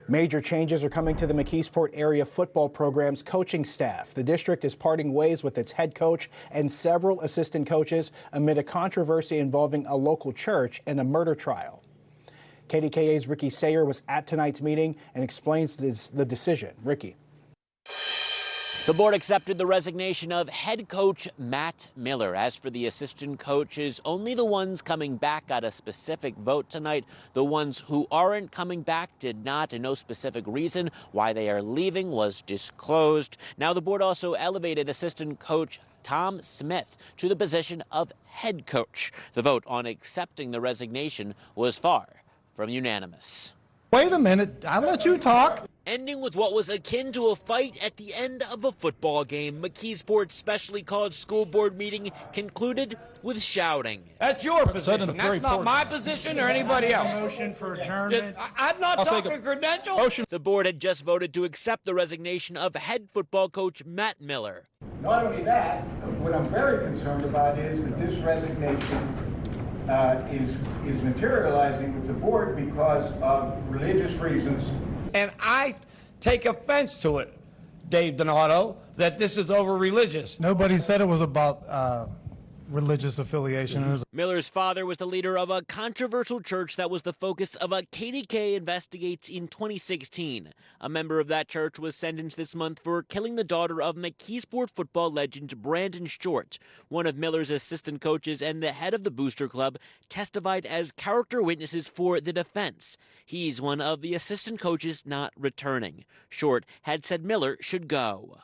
Major changes are coming to the McKeesport area football program's coaching staff. The district is parting ways with its head coach and several assistant coaches amid a controversy involving a local church and a murder trial. KDKA's Ricky Sayer was at tonight's meeting and explains the decision. Ricky. The board accepted the resignation of head coach Matt Miller. As for the assistant coaches, only the ones coming back got a specific vote tonight. The ones who aren't coming back did not, and no specific reason why they are leaving was disclosed. Now the board also elevated assistant coach Tom Smith to the position of head coach. The vote on accepting the resignation was far from unanimous. Wait a minute, I'll let you talk. Ending with what was akin to a fight at the end of a football game. McKeesport's specially called school board meeting concluded with shouting. That's your position. That's not my position or anybody else. Motion for adjournment. I'm not talking credentials. The board had just voted to accept the resignation of head football coach Matt Miller. Not only that, what I'm very concerned about is that this resignation is materializing with the board because of religious reasons. And I take offense to it, Dave Donato, that this is over religious. Nobody said it was about religious affiliation. Miller's father was the leader of a controversial church that was the focus of a KDKA investigates in 2016. A member of that church was sentenced this month for killing the daughter of McKeesport football legend Brandon Short. One of Miller's assistant coaches and the head of the Booster Club testified as character witnesses for the defense. He's one of the assistant coaches not returning. Short had said Miller should go.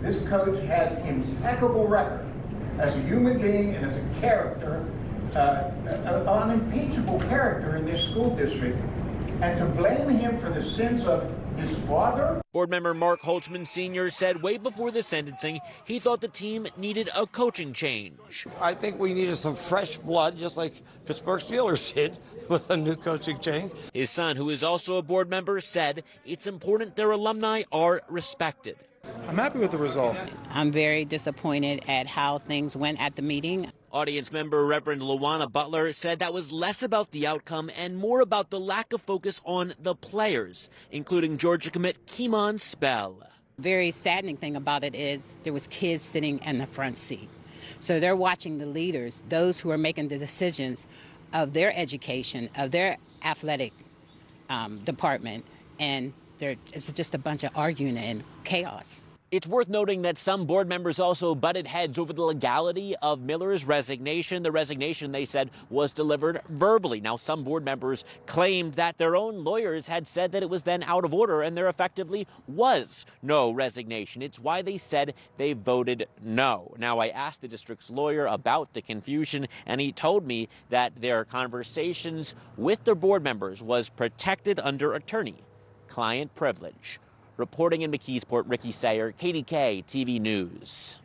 This coach has impeccable record as a human being and as a character, an unimpeachable character in this school district, and to blame him for the sins of his father? Board member Mark Holtzman Sr. said way before the sentencing he thought the team needed a coaching change. I think we needed some fresh blood, just like Pittsburgh Steelers did with a new coaching change. His son, who is also a board member, said it's important their alumni are respected. I'm happy with the result. I'm very disappointed at how things went at the meeting. Audience member Reverend Luana Butler said that was less about the outcome and more about the lack of focus on the players, including Georgia commit Keemon Spell. Very saddening thing about it is there was kids sitting in the front seat. So they're watching the leaders, those who are making the decisions of their education, of their athletic department, and it's just a bunch of arguing and chaos. It's worth noting that some board members also butted heads over the legality of Miller's resignation. The resignation, they said, was delivered verbally. Now, some board members claimed that their own lawyers had said that it was then out of order and there effectively was no resignation. It's why they said they voted no. Now, I asked the district's lawyer about the confusion, and he told me that their conversations with their board members was protected under attorney-client privilege. Reporting in McKeesport, Ricky Sayer, KDKA-TV News.